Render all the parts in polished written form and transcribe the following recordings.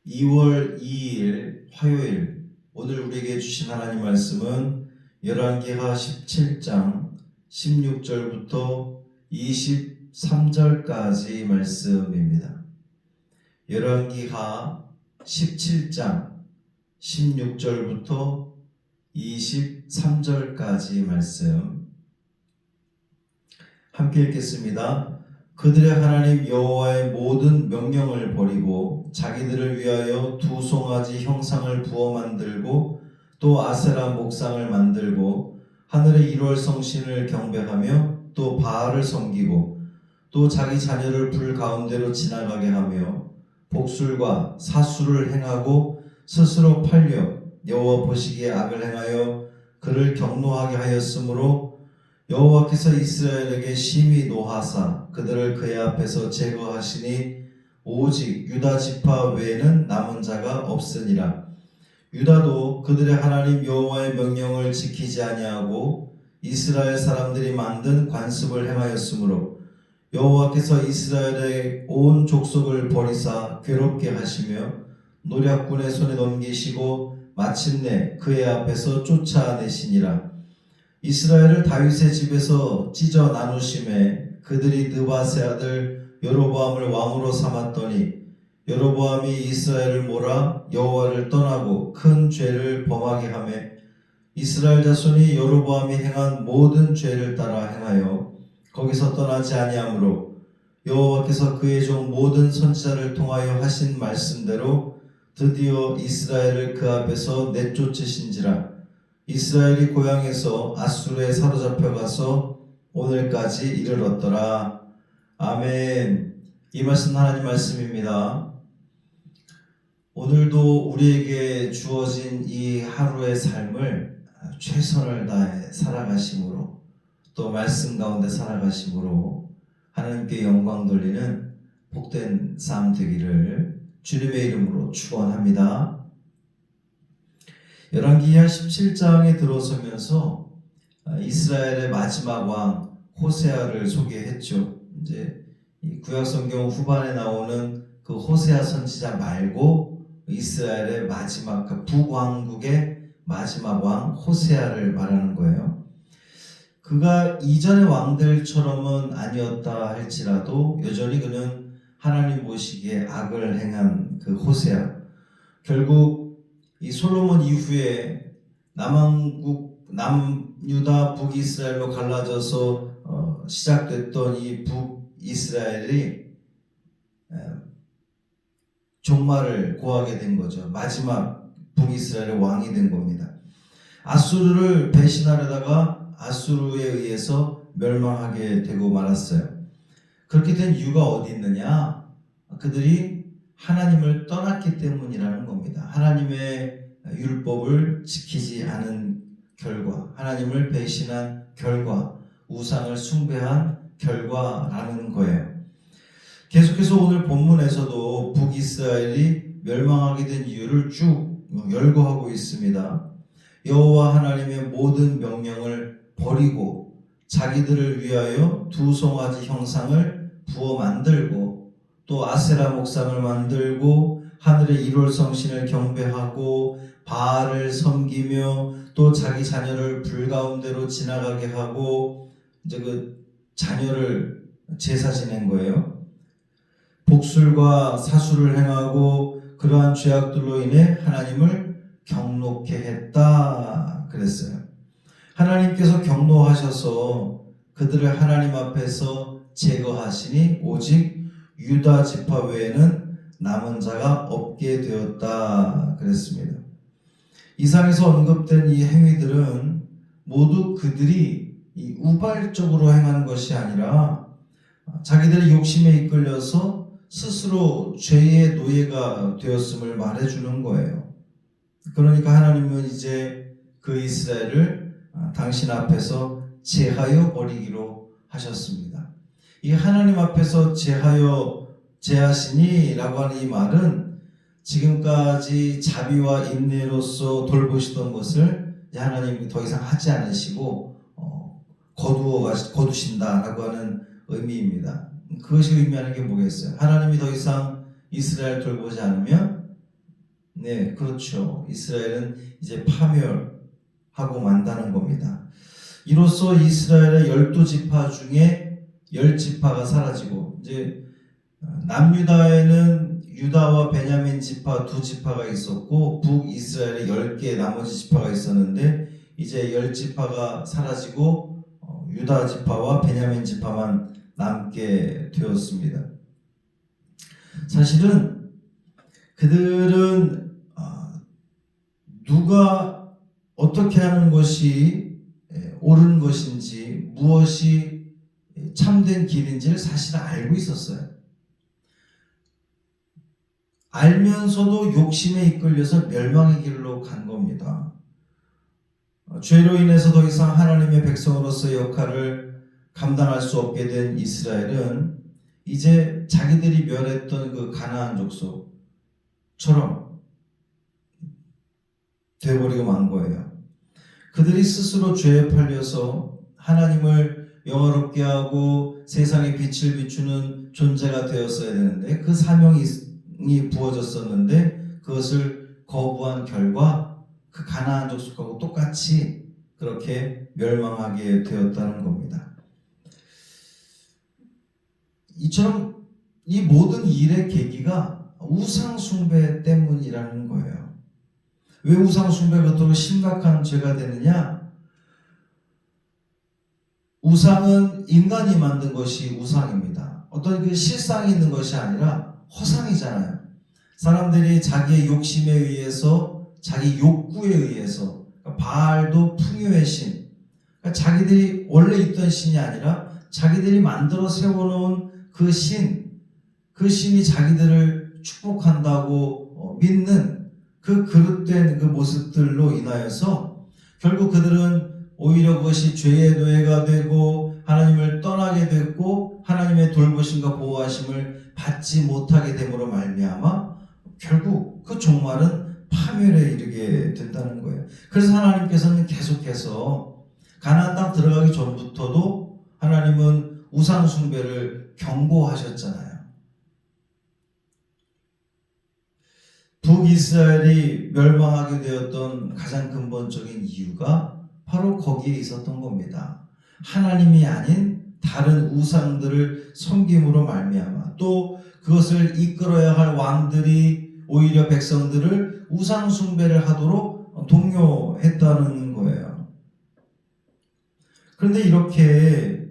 2월 2일 화요일, 오늘 우리에게 주신 하나님 말씀은 열왕기하 17장 16절부터 23절까지 말씀입니다. 열왕기하 17장 16절부터 23절까지 말씀 함께 읽겠습니다. 그들의 하나님 여호와의 모든 명령을 버리고 자기들을 위하여 두 송아지 형상을 부어 만들고 또 아세라 목상을 만들고 하늘의 일월 성신을 경배하며 또 바알을 섬기고 또 자기 자녀를 불 가운데로 지나가게 하며 복술과 사술을 행하고 스스로 팔려 여호와 보시기에 악을 행하여 그를 경노하게 하였으므로 여호와께서 이스라엘에게 심히 노하사 그들을 그의 앞에서 제거하시니 오직 유다 지파 외에는 남은 자가 없으니라. 유다도 그들의 하나님 여호와의 명령을 지키지 아니하고 이스라엘 사람들이 만든 관습을 행하였으므로 여호와께서 이스라엘의 온 족속을 버리사 괴롭게 하시며 노략군의 손에 넘기시고 마침내 그의 앞에서 쫓아내시니라. 이스라엘을 다윗의 집에서 찢어 나누심에 그들이 느바세 아들 여로보암을 왕으로 삼았더니 여로보암이 이스라엘을 몰아 여호와를 떠나고 큰 죄를 범하게 하매 이스라엘 자손이 여로보암이 행한 모든 죄를 따라 행하여 거기서 떠나지 아니하므로 여호와께서 그의 종 모든 선지자를 통하여 하신 말씀대로 드디어 이스라엘을 그 앞에서 내쫓으신지라. 이스라엘이 고향에서 아수르에 사로잡혀 가서 오늘까지 이르렀더라. 아멘. 이 말씀 하나님 말씀입니다. 오늘도 우리에게 주어진 이 하루의 삶을 최선을 다해 살아가심으로 또 말씀 가운데 살아가심으로 하나님께 영광 돌리는 복된 삶 되기를 주님의 이름으로 축원합니다. 열왕기하 17장에 들어서면서 이스라엘의 마지막 왕 호세아를 소개했죠. 이제 이 구약성경 후반에 나오는 그 호세아 선지자 말고 이스라엘의 마지막 그 북왕국의 마지막 왕 호세아를 말하는 거예요. 그가 이전의 왕들처럼은 아니었다 할지라도 여전히 그는 하나님 보시기에 악을 행한 그 호세아, 결국 이 솔로몬 이후에 남유다 북이스라엘로 갈라져서 시작됐던 이 북이스라엘이 종말을 고하게 된 거죠. 마지막 북이스라엘의 왕이 된 겁니다. 아수르를 배신하려다가 아수르에 의해서 멸망하게 되고 말았어요. 그렇게 된 이유가 어디 있느냐? 그들이 하나님을 떠났기 때문이라는 겁니다. 하나님의 율법을 지키지 않은 결과, 하나님을 배신한 결과, 우상을 숭배한 결과라는 거예요. 계속해서 오늘 본문에서도 북이스라엘이 멸망하게 된 이유를 쭉 열거하고 있습니다. 여호와 하나님의 모든 명령을 버리고 자기들을 위하여 두 송아지 형상을 부어 만들고 또 아세라 목상을 만들고 하늘의 일월 성신을 경배하고 바알을 섬기며 또 자기 자녀를 불 가운데로 지나가게 하고 이제 그 자녀를 제사 지낸 거예요. 복술과 사술을 행하고 그러한 죄악들로 인해 하나님을 경노케 했다 그랬어요. 하나님께서 경노하셔서 그들을 하나님 앞에서 제거하시니 오직 유다 지파 외에는 남은 자가 없게 되었다 그랬습니다. 이상에서 언급된 이 행위들은 모두 그들이 이 우발적으로 행하는 것이 아니라 자기들의 욕심에 이끌려서 스스로 죄의 노예가 되었음을 말해주는 거예요. 그러니까 하나님은 이제 그 이스라엘을 당신 앞에서 제하여 버리기로 하셨습니다. 이 하나님 앞에서 제하시니 라고 하는 이 말은 지금까지 자비와 인내로서 돌보시던 것을 하나님이 더 이상 하지 않으시고 거두신다라고 하는 의미입니다. 그것이 의미하는 게 뭐겠어요? 하나님이 더 이상 이스라엘 돌보지 않으면 네, 그렇죠. 이스라엘은 이제 파멸하고 만다는 겁니다. 이로써 이스라엘의 12지파 중에 10지파가 사라지고 이제 남유다에는 유다와 베냐민 지파 두 지파가 있었고 북이스라엘에 10개 나머지 지파가 있었는데 이제 10지파가 사라지고 유다 지파와 베냐민 지파만 남게 되었습니다. 사실은 그들은 누가 어떻게 하는 것이 옳은 것인지 무엇이 참된 길인지를 사실 알고 있었어요. 알면서도 욕심에 이끌려서 멸망의 길로 간 겁니다. 죄로 인해서 더 이상 하나님의 백성으로서의 역할을 감당할 수 없게 된 이스라엘은 이제 자기들이 멸했던 그 가나안 족속처럼 되어버리고 만 거예요. 그들이 스스로 죄에 팔려서 하나님을 영화롭게 하고 세상에 빛을 비추는 존재가 되었어야 되는데 그 사명이 부어졌었는데 그것을 거부한 결과 그 가나안 족속하고 똑같이 그렇게 멸망하게 되었다는 겁니다. 이처럼 이 모든 일의 계기가 우상 숭배 때문이라는 거예요. 왜 우상 숭배가 그토록 심각한 죄가 되느냐? 우상은 인간이 만든 것이 우상입니다. 어떤 그 실상이 있는 것이 아니라 허상이잖아요. 사람들이 자기의 욕심에 의해서, 자기 욕구에 의해서, 바알도 풍요의 신, 자기들이 원래 있던 신이 아니라 자기들이 만들어 세워놓은 그 신이 자기들을 축복한다고 믿는 그 그릇된 그 모습들로 인하여서 결국 그들은 오히려 그것이 죄의 노예가 되고 하나님을 떠나게 됐고 하나님의 돌보심과 보호하심을 받지 못하게 됨으로 말미암아 결국 그 종말은 파멸에 이르게 된다는 거예요. 그래서 하나님께서는 계속해서 가나안 땅 들어가기 전부터도 하나님은 우상 숭배를 경고하셨잖아요. 북이스라엘이 멸망하게 되었던 가장 근본적인 이유가 바로 거기에 있었던 겁니다. 하나님이 아닌 다른 우상들을 섬김으로 말미암아 또 그것을 이끌어야 할 왕들이 오히려 백성들을 우상 숭배를 하도록 독려했다는 거예요. 그런데 이렇게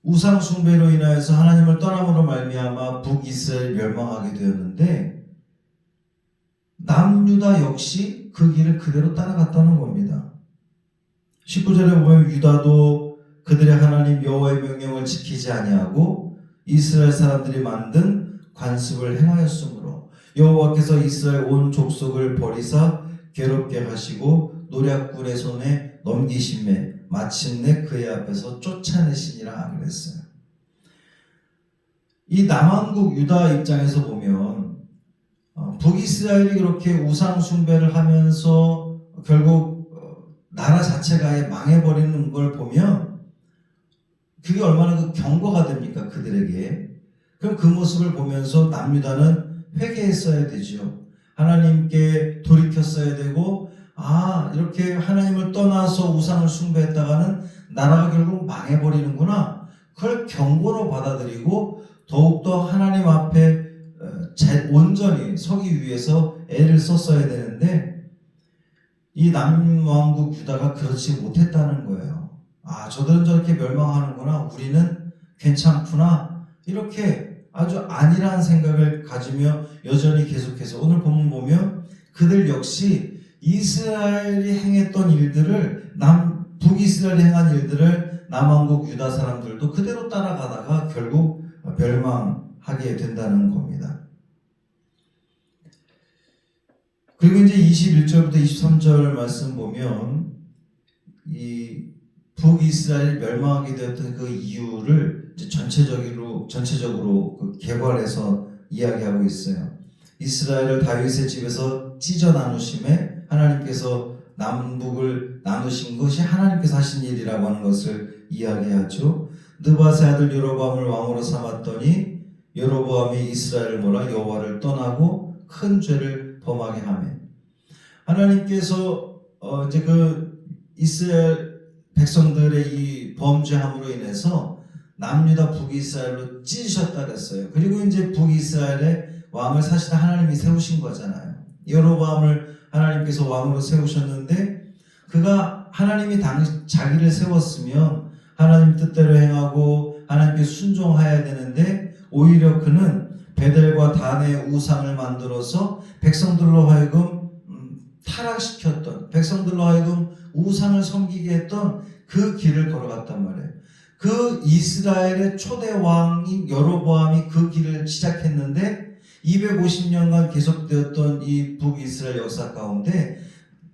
우상 숭배로 인하여서 하나님을 떠남으로 말미암아 북이스라엘이 멸망하게 되었는데 남유다 역시 그 길을 그대로 따라갔다는 겁니다. 19절에 보면 유다도 그들의 하나님 여호와의 명령을 지키지 아니하고 이스라엘 사람들이 만든 관습을 행하였으므로 여호와께서 이스라엘 온 족속을 버리사 괴롭게 하시고 노략군의 손에 넘기심에 마침내 그의 앞에서 쫓아내시니라 그랬어요. 이 남왕국 유다 입장에서 보면 북이스라엘이 그렇게 우상 숭배를 하면서 결국 나라 자체가 아예 망해버리는 걸 보면 그게 얼마나 그 경고가 됩니까 그들에게. 그럼 그 모습을 보면서 남유다는 회개했어야 되죠. 하나님께 돌이켰어야 되고 이렇게 하나님을 떠나서 우상을 숭배했다가는 나라가 결국 망해버리는구나. 그걸 경고로 받아들이고 더욱더 하나님 앞에 온전히 서기 위해서 애를 썼어야 되는데 이 남왕국 유다가 그렇지 못했다는 거예요. 저들은 저렇게 멸망하는구나. 우리는 괜찮구나. 이렇게 아주 안일한 생각을 가지며 여전히 계속해서 오늘 본문 보면 그들 역시 이스라엘이 행했던 일들을 북이스라엘이 행한 일들을 남왕국 유다 사람들도 그대로 따라가다가 결국 멸망하게 된다는 겁니다. 그리고 이제 21절부터 23절 말씀 보면 이 북이스라엘이 멸망하게 되었던 그 이유를 이제 전체적으로 그 개괄해서 이야기하고 있어요. 이스라엘을 다윗의 집에서 찢어 나누심에 하나님께서 남북을 나누신 것이 하나님께서 하신 일이라고 하는 것을 이야기하죠. 느밧의 아들 여로보암을 왕으로 삼았더니 여로보암이 이스라엘을 몰아 여호와를 떠나고 큰 죄를 범하게 하며 하나님께서 이제 그 이스라엘 백성들의 이 범죄함으로 인해서 남유다 북이스라엘로 찢으셨다 그랬어요. 그리고 이제 북이스라엘의 왕을 사실 하나님이 세우신 거잖아요. 여로보암을 하나님께서 왕으로 세우셨는데 그가 하나님이 자기를 세웠으면 하나님 뜻대로 행하고 하나님께 순종해야 되는데 오히려 그는 베델과 단의 우상을 만들어서 백성들로 하여금 타락시켰던, 백성들로 하여금 우상을 섬기게 했던 그 길을 걸어갔단 말이에요. 그 이스라엘의 초대 왕인 여로보암이 그 길을 시작했는데 250년간 계속되었던 이 북이스라엘 역사 가운데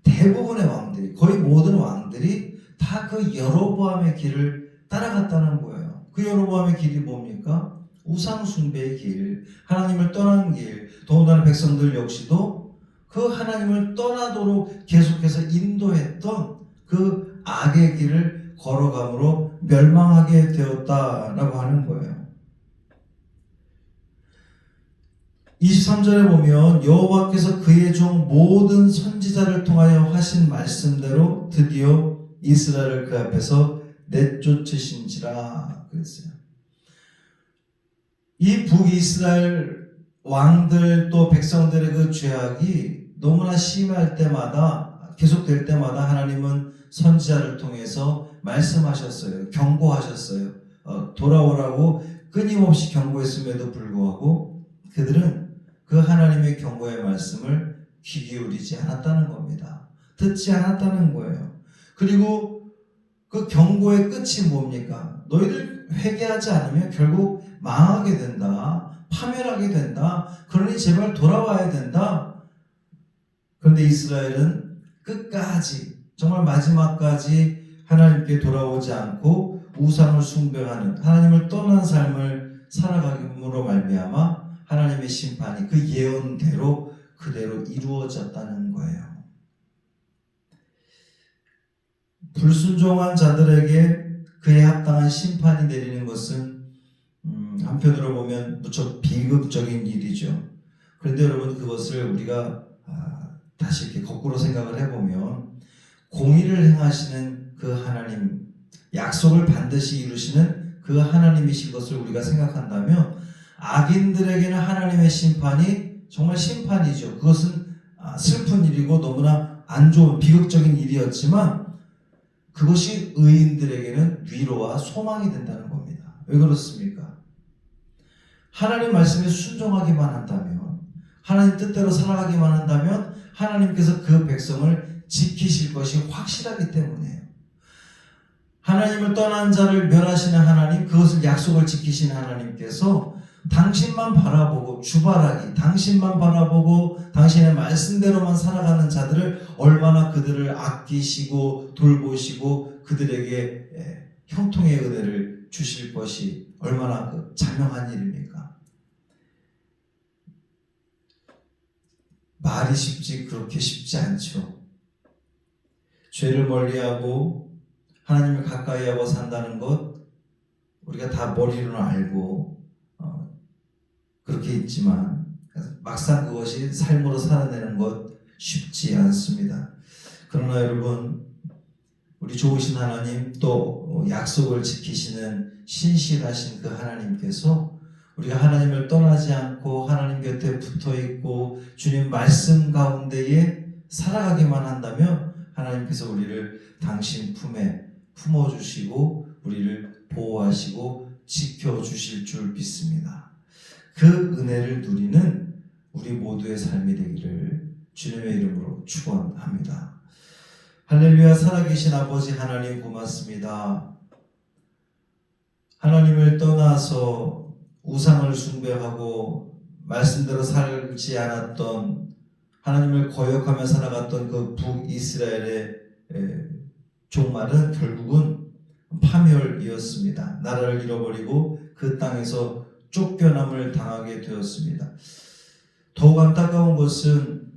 대부분의 왕들이, 거의 모든 왕들이 다 그 여로보암의 길을 따라갔다는 거예요. 그 여로보암의 길이 뭡니까? 우상 숭배의 길, 하나님을 떠난 길, 더군다나 백성들 역시도 그 하나님을 떠나도록 계속해서 인도했던 그 악의 길을 걸어감으로 멸망하게 되었다라고 하는 거예요. 23절에 보면 여호와께서 그의 종 모든 선지자를 통하여 하신 말씀대로 드디어 이스라엘을 그 앞에서 내쫓으신지라 그랬어요. 이 북이스라엘 왕들 또 백성들의 그 죄악이 너무나 심할 때마다 계속될 때마다 하나님은 선지자를 통해서 말씀하셨어요. 경고하셨어요. 돌아오라고 끊임없이 경고했음에도 불구하고 그들은 그 하나님의 경고의 말씀을 귀 기울이지 않았다는 겁니다. 듣지 않았다는 거예요. 그리고 그 경고의 끝이 뭡니까? 너희들 회개하지 않으면 결국 망하게 된다. 파멸하게 된다. 그러니 제발 돌아와야 된다. 그런데 이스라엘은 끝까지 정말 마지막까지 하나님께 돌아오지 않고 우상을 숭배하는 하나님을 떠난 삶을 살아가므로 말미암아 하나님의 심판이 그 예언대로 그대로 이루어졌다는 거예요. 불순종한 자들에게 그에 합당한 심판이 내리는 것은 한편으로 보면 무척 비극적인 일이죠. 그런데 여러분 그것을 우리가 다시 이렇게 거꾸로 생각을 해보면 공의를 행하시는 그 하나님, 약속을 반드시 이루시는 그 하나님이신 것을 우리가 생각한다면 악인들에게는 하나님의 심판이 정말 심판이죠. 그것은 슬픈 일이고 너무나 안 좋은 비극적인 일이었지만 그것이 의인들에게는 위로와 소망이 된다는 겁니다. 왜 그렇습니까? 하나님 말씀에 순종하기만 한다면, 하나님 뜻대로 살아가기만 한다면 하나님께서 그 백성을 지키실 것이 확실하기 때문이에요. 하나님을 떠난 자를 멸하시는 하나님, 그것을 약속을 지키시는 하나님께서 당신만 바라보고 주바라기, 당신만 바라보고 당신의 말씀대로만 살아가는 자들을 얼마나 그들을 아끼시고 돌보시고 그들에게 형통의 은혜를 주실 것이 얼마나 자명한 일입니까? 말이 쉽지 그렇게 쉽지 않죠. 죄를 멀리하고 하나님을 가까이하고 산다는 것 우리가 다 머리로는 알고 그렇게 있지만 막상 그것이 삶으로 살아내는 것 쉽지 않습니다. 그러나 여러분 우리 좋으신 하나님 또 약속을 지키시는 신실하신 그 하나님께서 우리가 하나님을 떠나지 않고 하나님 곁에 붙어있고 주님 말씀 가운데에 살아가기만 한다면 하나님께서 우리를 당신 품에 품어주시고 우리를 보호하시고 지켜주실 줄 믿습니다. 그 은혜를 누리는 우리 모두의 삶이 되기를 주님의 이름으로 축원합니다. 할렐루야. 살아계신 아버지 하나님 고맙습니다. 하나님을 떠나서 우상을 숭배하고 말씀대로 살지 않았던 하나님을 거역하며 살아갔던 그 북이스라엘의 종말은 결국은 파멸이었습니다. 나라를 잃어버리고 그 땅에서 쫓겨남을 당하게 되었습니다. 더욱 안타까운 것은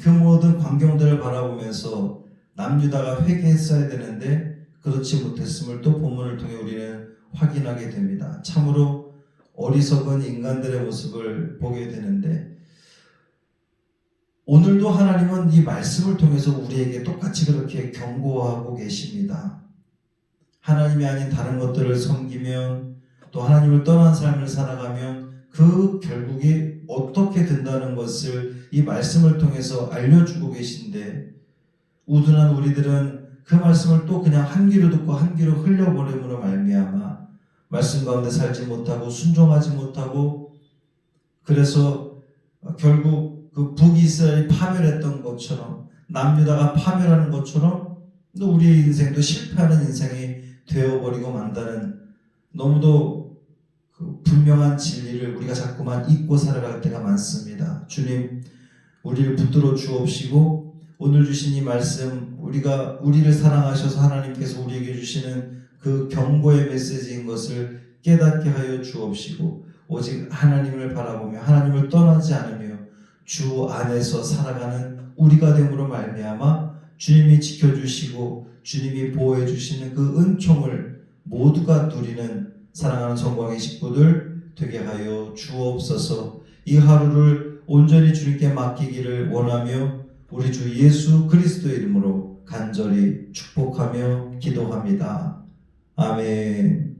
그 모든 광경들을 바라보면서 남유다가 회개했어야 되는데 그렇지 못했음을 또 본문을 통해 우리는 확인하게 됩니다. 참으로 어리석은 인간들의 모습을 보게 되는데 오늘도 하나님은 이 말씀을 통해서 우리에게 똑같이 그렇게 경고하고 계십니다. 하나님이 아닌 다른 것들을 섬기면 또 하나님을 떠난 삶을 살아가면 그 결국이 어떻게 된다는 것을 이 말씀을 통해서 알려주고 계신데, 우둔한 우리들은 그 말씀을 또 그냥 한 귀로 듣고 한 귀로 흘려버림으로 말미암아 말씀 가운데 살지 못하고 순종하지 못하고, 그래서 결국 그 북이스라엘이 파멸했던 것처럼, 남유다가 파멸하는 것처럼 또 우리의 인생도 실패하는 인생이 되어버리고 만다는, 너무도 그 분명한 진리를 우리가 자꾸만 잊고 살아갈 때가 많습니다. 주님, 우리를 붙들어 주옵시고 오늘 주신 이 말씀, 우리를 사랑하셔서 하나님께서 우리에게 주시는 그 경고의 메시지인 것을 깨닫게 하여 주옵시고, 오직 하나님을 바라보며 하나님을 떠나지 않으며 주 안에서 살아가는 우리가 됨으로 말미암아 주님이 지켜주시고 주님이 보호해 주시는 그 은총을 모두가 누리는 사랑하는 성광의 식구들 되게 하여 주옵소서. 이 하루를 온전히 주님께 맡기기를 원하며 우리 주 예수 그리스도의 이름으로 간절히 축복하며 기도합니다. 아멘.